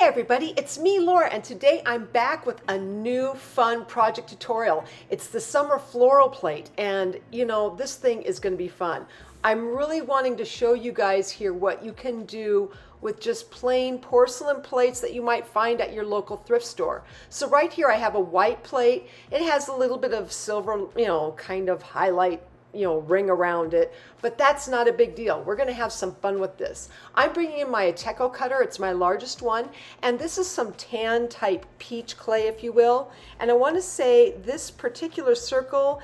everybody, it's me Laura, and today I'm back with a new fun project tutorial. It's the summer floral plate, and you know, this thing is going to be fun. I'm really wanting to show you guys here what you can do with just plain porcelain plates that you might find at your local thrift store. So right here I have a white plate. It has a little bit of silver, kind of highlight ring around it, but that's not a big deal. We're going to have some fun with this. I'm bringing in my Ateco cutter. It's my largest one, and this is some tan type peach clay, if you will. And I want to say this particular circle,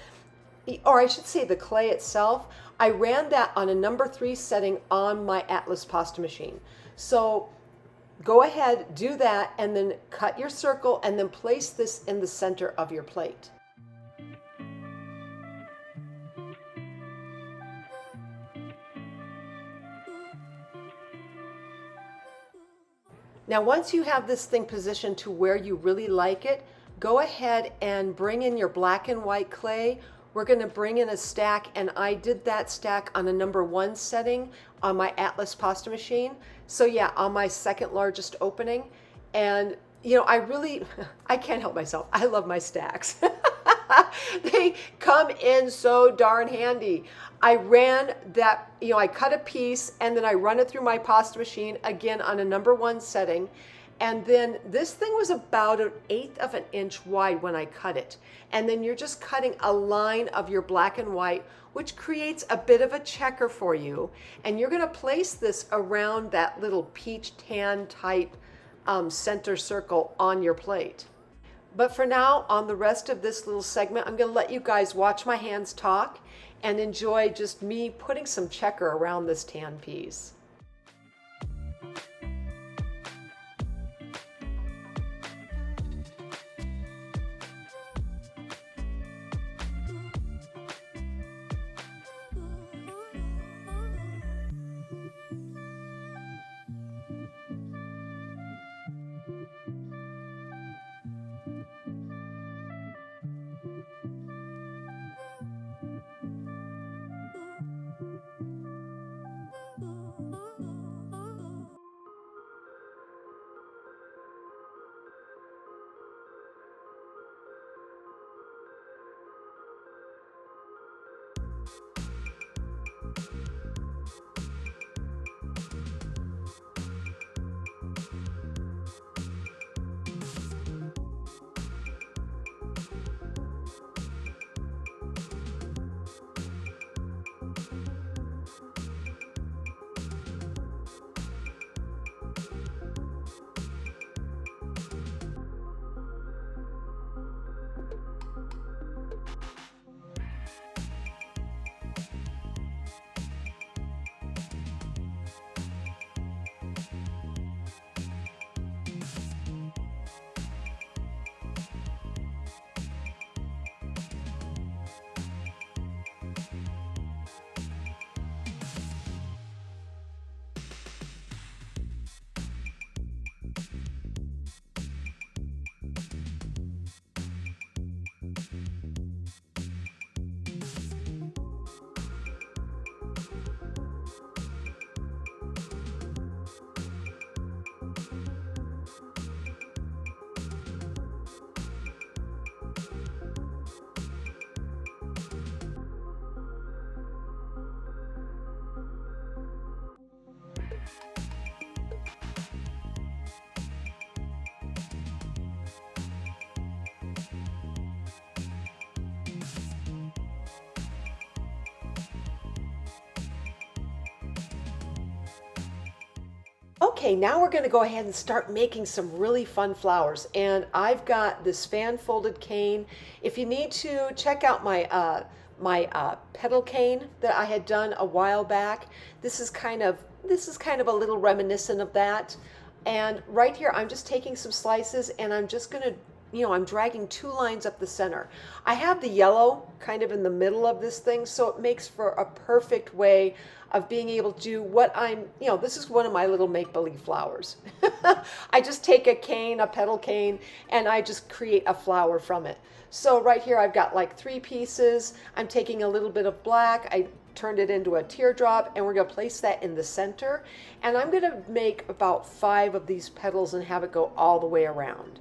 or I should say the clay itself, I ran that on a number 3 setting on my Atlas pasta machine. So go ahead, do that, and then cut your circle and then place this in the center of your plate. Now, once you have this thing positioned to where you really like it, go ahead and bring in your black and white clay. We're going to bring in a stack, and I did that stack on a number 1 setting on my Atlas pasta machine. So yeah, on my second largest opening. And I can't help myself. I love my stacks. They come in so darn handy. I ran that, I cut a piece and then I run it through my pasta machine again on a number 1 setting. And then this thing was about 1/8 of an inch wide when I cut it. And then you're just cutting a line of your black and white, which creates a bit of a checker for you. And you're going to place this around that little peach tan type center circle on your plate. But for now, on the rest of this little segment, I'm going to let you guys watch my hands talk and enjoy just me putting some checker around this tan piece. Okay, now we're going to go ahead and start making some really fun flowers. And I've got this fan folded cane. If you need to, check out my petal cane that I had done a while back. This is kind of a little reminiscent of that. And right here, I'm just taking some slices and I'm just going to, I'm dragging 2 lines up the center. I have the yellow kind of in the middle of this thing, so it makes for a perfect way of being able to do what this is one of my little make-believe flowers. I just take a cane, a petal cane, and I just create a flower from it. So right here I've got like 3 pieces. I'm taking a little bit of black. I turned it into a teardrop, and we're going to place that in the center. And I'm going to make about 5 of these petals and have it go all the way around.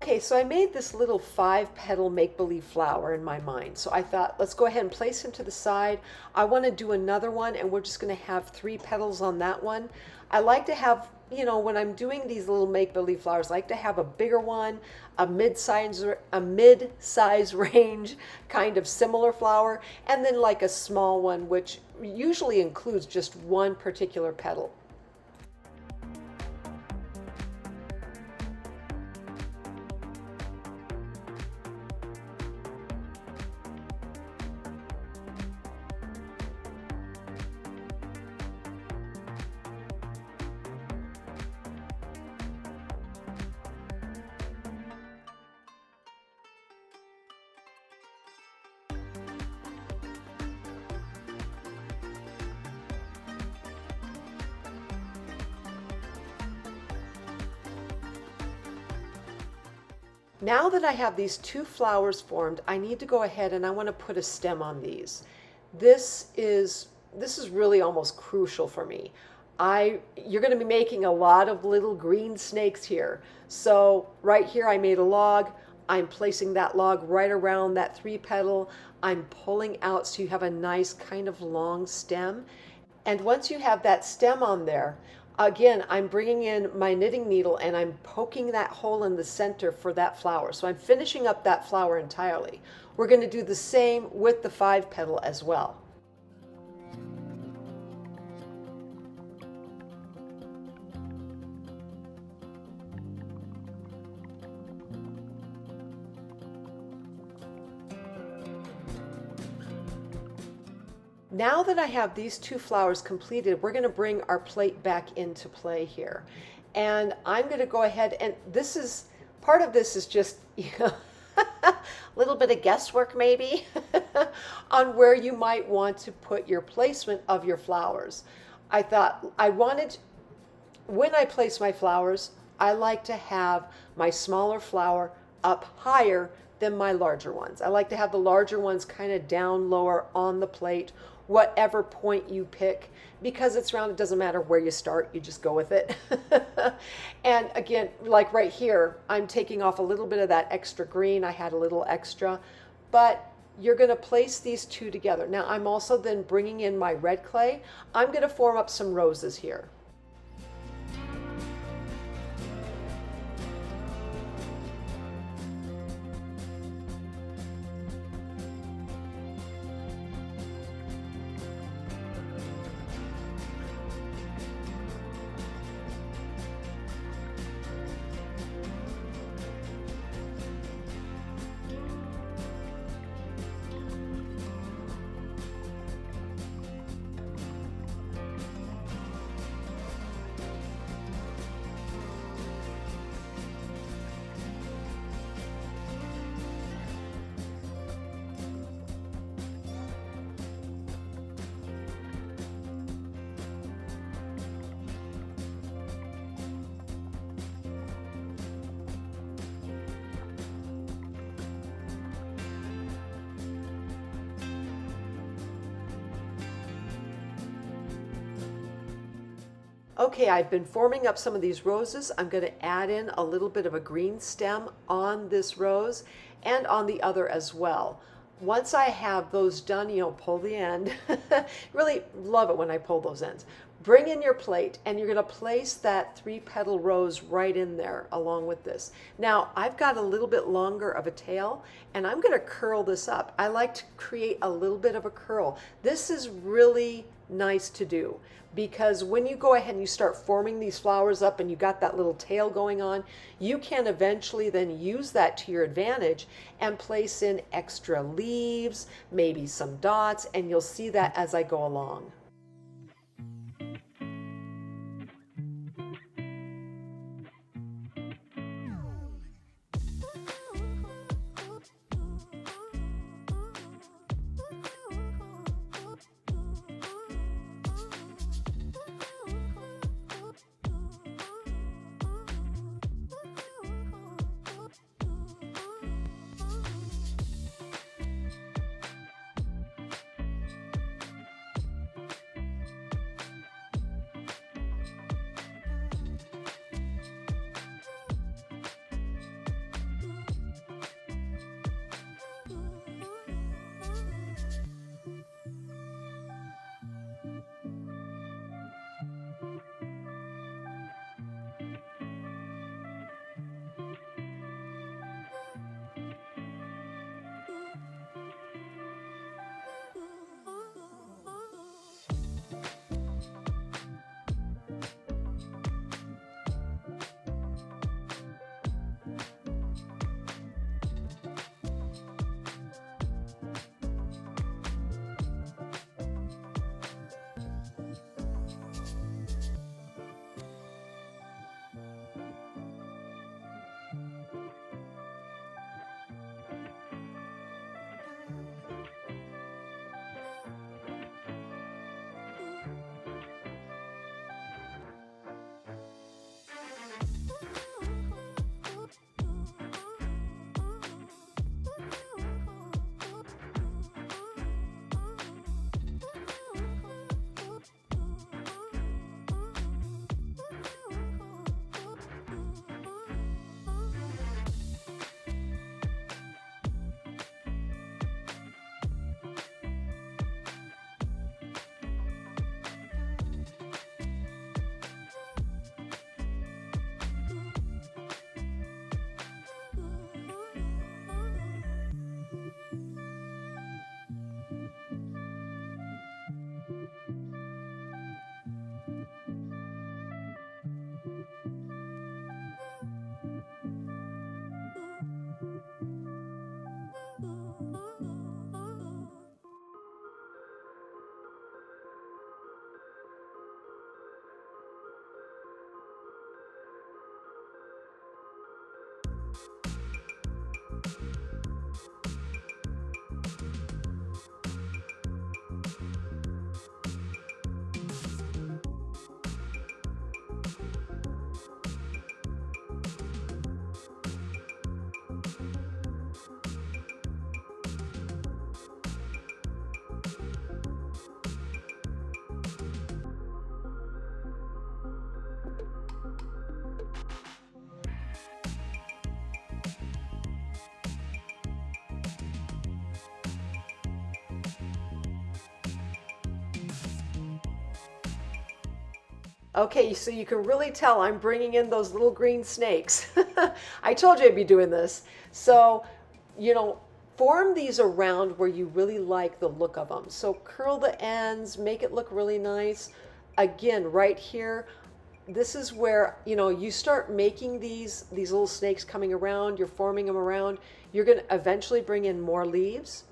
Okay, so I made this little 5-petal make-believe flower in my mind. So I thought, let's go ahead and place him to the side. I want to do another one, and we're just going to have 3 petals on that one. I like to have, you know, when I'm doing these little make-believe flowers, I like to have a bigger one, a mid-size range kind of similar flower, and then like a small one, which usually includes just one particular petal. Now that I have these 2 flowers formed, I need to go ahead and I want to put a stem on these. This is really almost crucial for me. You're going to be making a lot of little green snakes here. So right here I made a log. I'm placing that log right around that 3-petal. I'm pulling out so you have a nice kind of long stem. And once you have that stem on there, again, I'm bringing in my knitting needle and I'm poking that hole in the center for that flower. So I'm finishing up that flower entirely. We're going to do the same with the 5-petal as well. Now that I have these 2 flowers completed, we're going to bring our plate back into play here. And I'm going to go ahead, and this is, part of this is just, you know, a little bit of guesswork maybe on where you might want to put your placement of your flowers. I thought when I place my flowers, I like to have my smaller flower up higher than my larger ones. I like to have the larger ones kind of down lower on the plate, whatever point you pick, because it's round, it doesn't matter where you start, you just go with it. And again, like right here, I'm taking off a little bit of that extra green. I had a little extra, but you're going to place these 2 together. Now I'm also then bringing in my red clay. I'm going to form up some roses here. Okay, I've been forming up some of these roses. I'm going to add in a little bit of a green stem on this rose and on the other as well. Once I have those done, you know, pull the end. Really love it when I pull those ends. Bring in your plate and you're going to place that 3-petal rose right in there along with this. Now, I've got a little bit longer of a tail and I'm going to curl this up. I like to create a little bit of a curl. This is really nice to do because when you go ahead and you start forming these flowers up and you got that little tail going on, you can eventually then use that to your advantage and place in extra leaves, maybe some dots, and you'll see that as I go along. Okay, so you can really tell I'm bringing in those little green snakes. I told you I'd be doing this. So, you know, form these around where you really like the look of them. So curl the ends, make it look really nice. Again, right here, this is where, you know, you start making these little snakes coming around, you're forming them around. You're going to eventually bring in more leaves.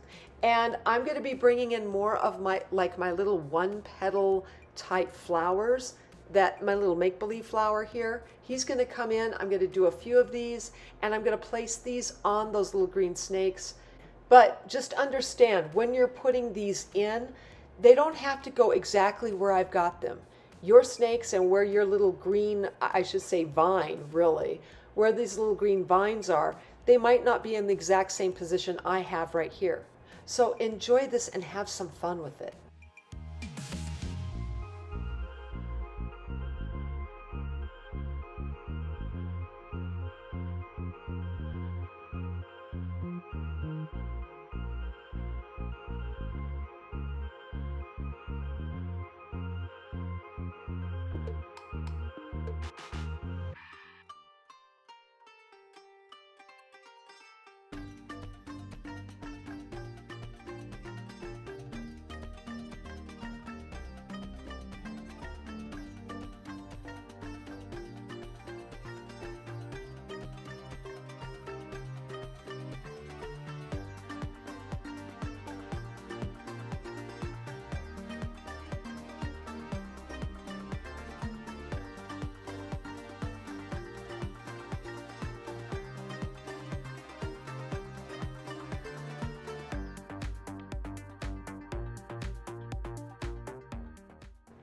And I'm going to be bringing in more of my, like my little one petal type flowers, that my little make-believe flower here. He's going to come in. I'm going to do a few of these, and I'm going to place these on those little green snakes. But just understand, when you're putting these in, they don't have to go exactly where I've got them. Your snakes and where your little green, I should say vine really, where these little green vines are, they might not be in the exact same position I have right here. So enjoy this and have some fun with it.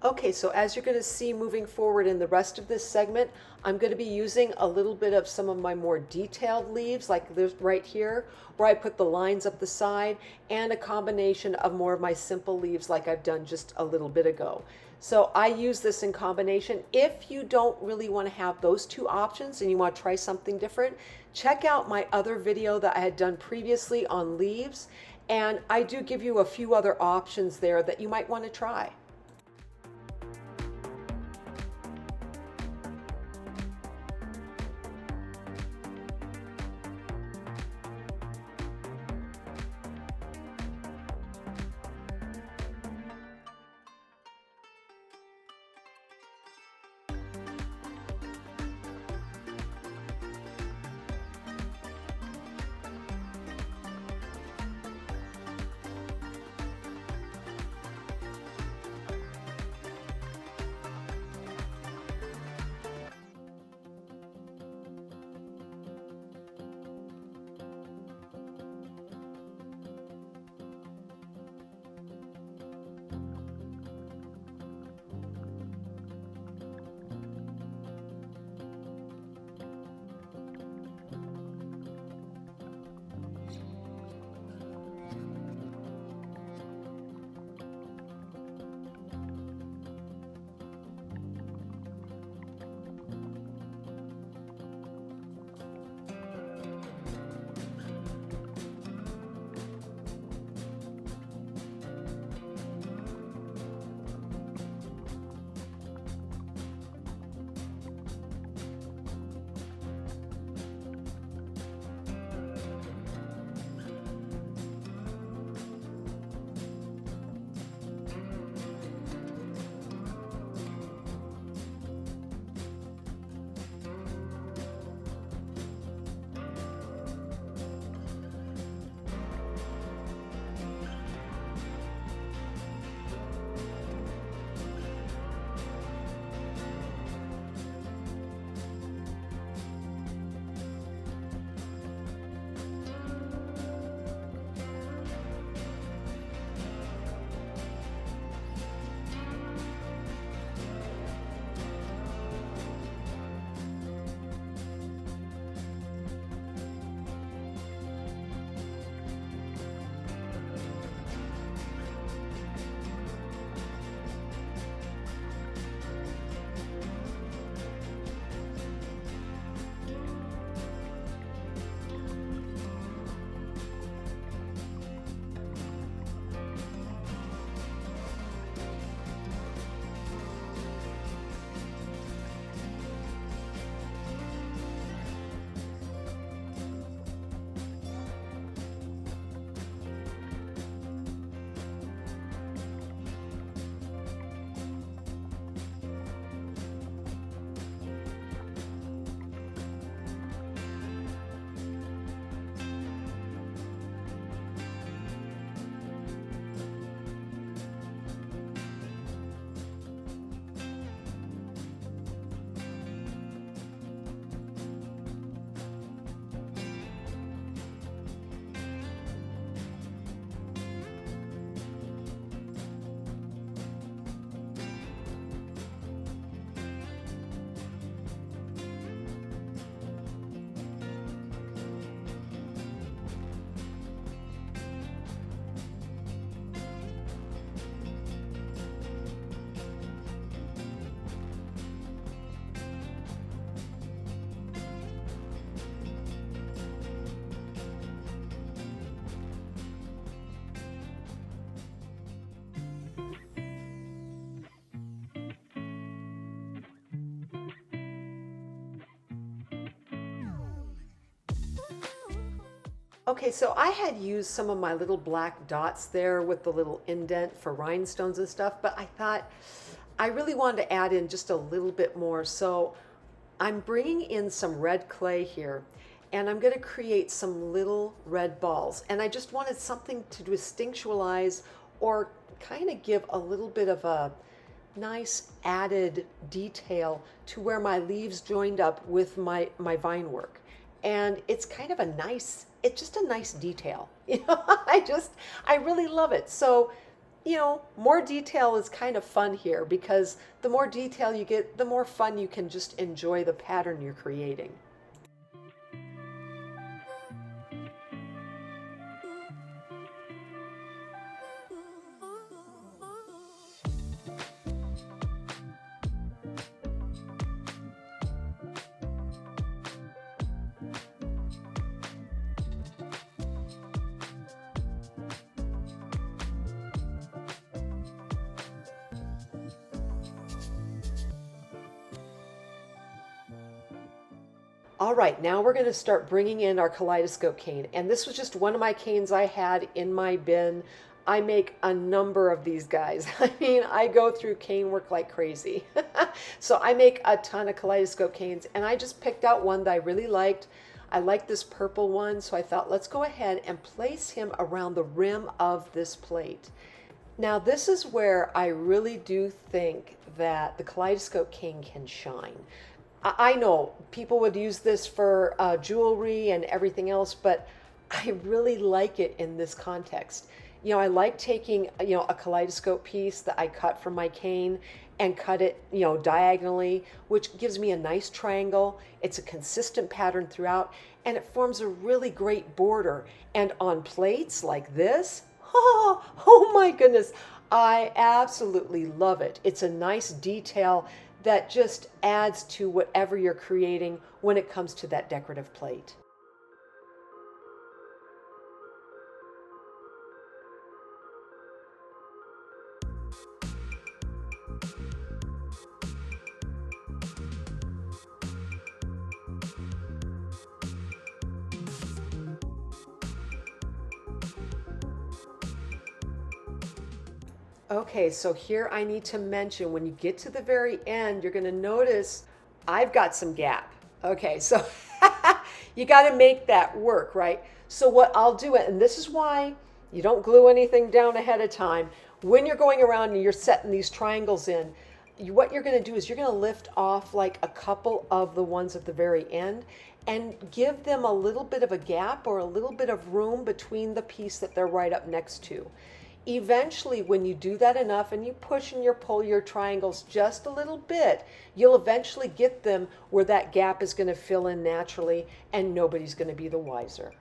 Okay, so as you're going to see moving forward in the rest of this segment, I'm going to be using a little bit of some of my more detailed leaves, like this right here, where I put the lines up the side, and a combination of more of my simple leaves like I've done just a little bit ago. So I use this in combination. If you don't really want to have those two options and you want to try something different, check out my other video that I had done previously on leaves, and I do give you a few other options there that you might want to try. Okay, so I had used some of my little black dots there with the little indent for rhinestones and stuff, but I thought I really wanted to add in just a little bit more. So I'm bringing in some red clay here, and I'm going to create some little red balls. And I just wanted something to distinctualize or kind of give a little bit of a nice added detail to where my leaves joined up with my vine work. And it's kind of a nice, it's just a nice detail. I really love it. So, more detail is kind of fun here because the more detail you get, the more fun you can just enjoy the pattern you're creating. All right, now we're going to start bringing in our kaleidoscope cane. And this was just one of my canes I had in my bin. I make a number of these guys. I mean, I go through cane work like crazy. So I make a ton of kaleidoscope canes, and I just picked out one that I really liked. I like this purple one, so I thought let's go ahead and place him around the rim of this plate. Now this is where I really do think that the kaleidoscope cane can shine. I know people would use this for jewelry and everything else, but I really like it in this context. I like taking, a kaleidoscope piece that I cut from my cane and cut it, diagonally, which gives me a nice triangle. It's a consistent pattern throughout, and it forms a really great border. And on plates like this, oh my goodness, I absolutely love it. It's a nice detail that just adds to whatever you're creating when it comes to that decorative plate. Okay, so here I need to mention when you get to the very end, you're going to notice I've got some gap. Okay, so you got to make that work, right? So what I'll do, and this is why you don't glue anything down ahead of time. When you're going around and you're setting these triangles in, what you're going to do is you're going to lift off like a couple of the ones at the very end and give them a little bit of a gap or a little bit of room between the piece that they're right up next to. Eventually, when you do that enough and you push and you pull your triangles just a little bit, you'll eventually get them where that gap is going to fill in naturally and nobody's going to be the wiser.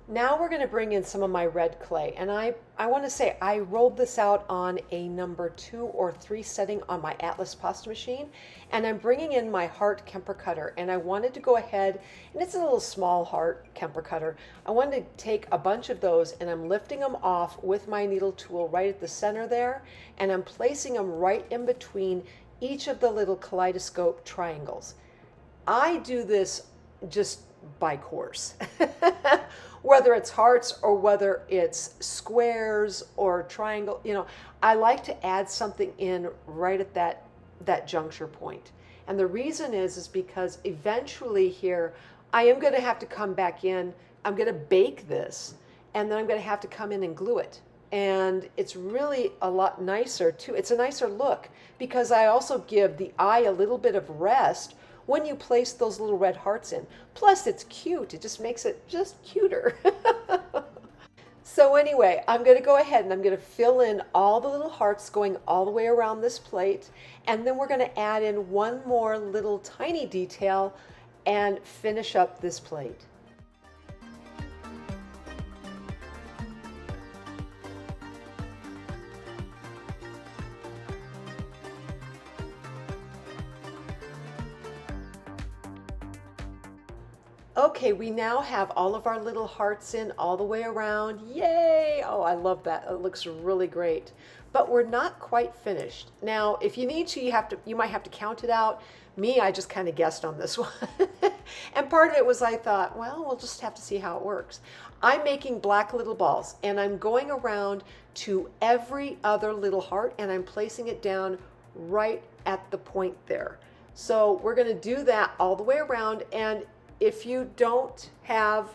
Now we're going to bring in some of my red clay, and I want to say I rolled this out on a number 2 or 3 setting on my Atlas pasta machine, and I'm bringing in my heart Kemper cutter, and I wanted to go ahead, and it's a little small heart Kemper cutter. I wanted to take a bunch of those, and I'm lifting them off with my needle tool right at the center there, and I'm placing them right in between each of the little kaleidoscope triangles. I do this just by course. Whether it's hearts or whether it's squares or triangle, I like to add something in right at that juncture point. And the reason is because eventually here, I am going to have to come back in, I'm going to bake this, and then I'm going to have to come in and glue it. And it's really a lot nicer too. It's a nicer look because I also give the eye a little bit of rest when you place those little red hearts in. Plus it's cute, it just makes it just cuter. So anyway, I'm going to go ahead and I'm going to fill in all the little hearts going all the way around this plate, and then we're going to add in one more little tiny detail and finish up this plate. Okay, we now have all of our little hearts in all the way around. Yay! Oh, I love that. It looks really great. But we're not quite finished. Now, if you need to, you might have to count it out. Me, I just kind of guessed on this one. And part of it was I thought, well, we'll just have to see how it works. I'm making black little balls and I'm going around to every other little heart and I'm placing it down right at the point there. So we're going to do that all the way around, and if you don't have,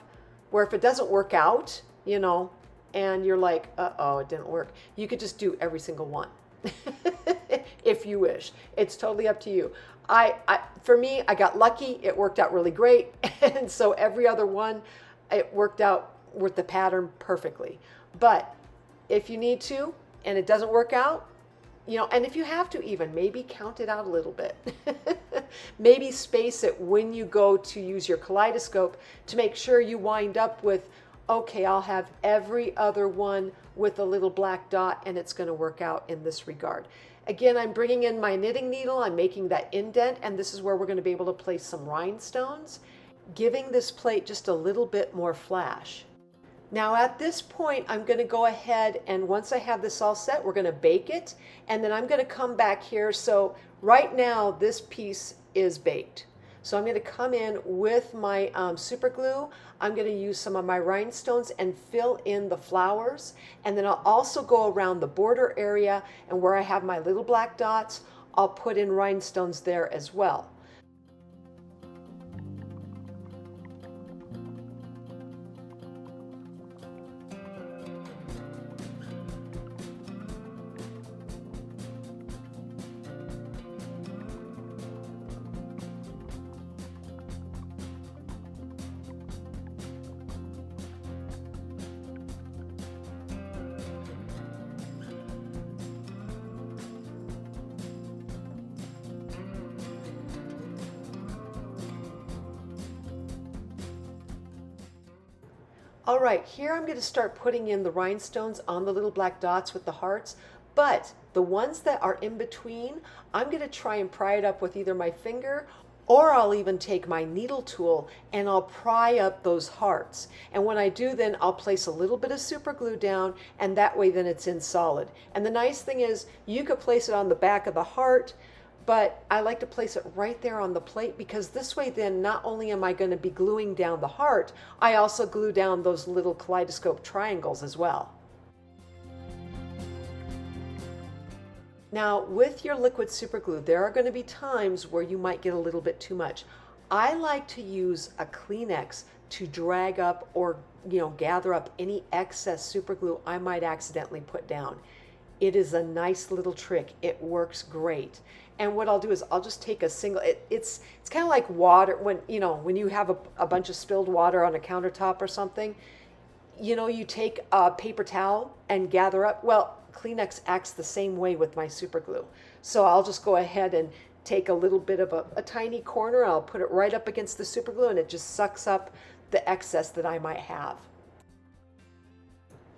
where if it doesn't work out, and you're like, uh-oh, it didn't work, you could just do every single one if you wish. It's totally up to you. For me, I got lucky. It worked out really great. And so every other one, it worked out with the pattern perfectly. But if you need to, and it doesn't work out, and if you have to even, maybe count it out a little bit. Maybe space it when you go to use your kaleidoscope to make sure you wind up with, okay, I'll have every other one with a little black dot and it's going to work out in this regard. Again, I'm bringing in my knitting needle, I'm making that indent, and this is where we're going to be able to place some rhinestones, giving this plate just a little bit more flash. Now at this point, I'm going to go ahead, and once I have this all set, we're going to bake it, and then I'm going to come back here. So right now, this piece is baked. So I'm going to come in with my super glue. I'm going to use some of my rhinestones and fill in the flowers, and then I'll also go around the border area, and where I have my little black dots, I'll put in rhinestones there as well. All right, here I'm going to start putting in the rhinestones on the little black dots with the hearts, but the ones that are in between, I'm going to try and pry it up with either my finger, or I'll even take my needle tool and I'll pry up those hearts. And when I do, then I'll place a little bit of super glue down, and that way then it's in solid. And the nice thing is you could place it on the back of the heart, but I like to place it right there on the plate, because this way then not only am I going to be gluing down the heart, I also glue down those little kaleidoscope triangles as well. Now with your liquid super glue, there are going to be times where you might get a little bit too much. I like to use a Kleenex to drag up or gather up any excess super glue I might accidentally put down. It is a nice little trick. It works great. And what I'll do is I'll just take a single, it's kind of like water when you have a bunch of spilled water on a countertop or something, you take a paper towel and gather up. Well, Kleenex acts the same way with my super glue. So I'll just go ahead and take a little bit of a tiny corner, I'll put it right up against the super glue, and it just sucks up the excess that I might have.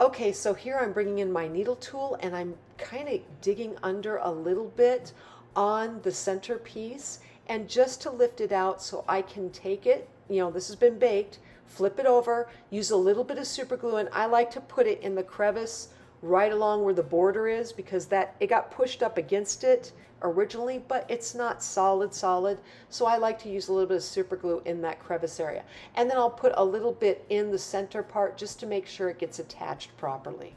Okay, so here I'm bringing in my needle tool and I'm kind of digging under a little bit on the center piece, and just to lift it out so I can take it, this has been baked, flip it over, use a little bit of super glue, and I like to put it in the crevice right along where the border is, because it got pushed up against it originally, but it's not solid, so I like to use a little bit of super glue in that crevice area. And then I'll put a little bit in the center part just to make sure it gets attached properly.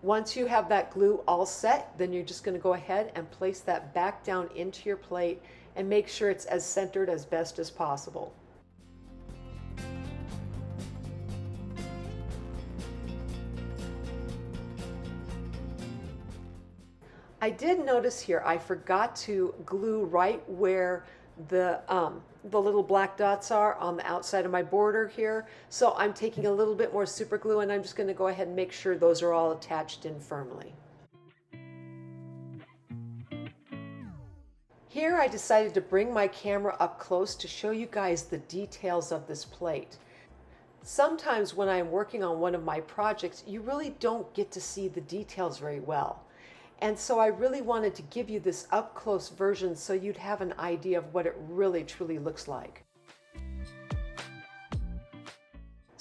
Once you have that glue all set, then you're just going to go ahead and place that back down into your plate and make sure it's as centered as best as possible. I did notice here I forgot to glue right where the little black dots are on the outside of my border here. So I'm taking a little bit more super glue and I'm just going to go ahead and make sure those are all attached in firmly. Here I decided to bring my camera up close to show you guys the details of this plate. Sometimes when I'm working on one of my projects, you really don't get to see the details very well. And so I really wanted to give you this up-close version so you'd have an idea of what it really truly looks like.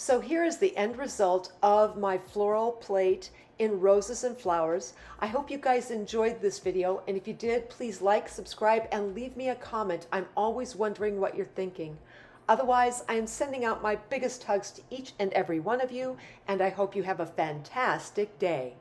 So here is the end result of my floral plate in roses and flowers. I hope you guys enjoyed this video, and if you did, please like, subscribe, and leave me a comment. I'm always wondering what you're thinking. Otherwise, I am sending out my biggest hugs to each and every one of you, and I hope you have a fantastic day.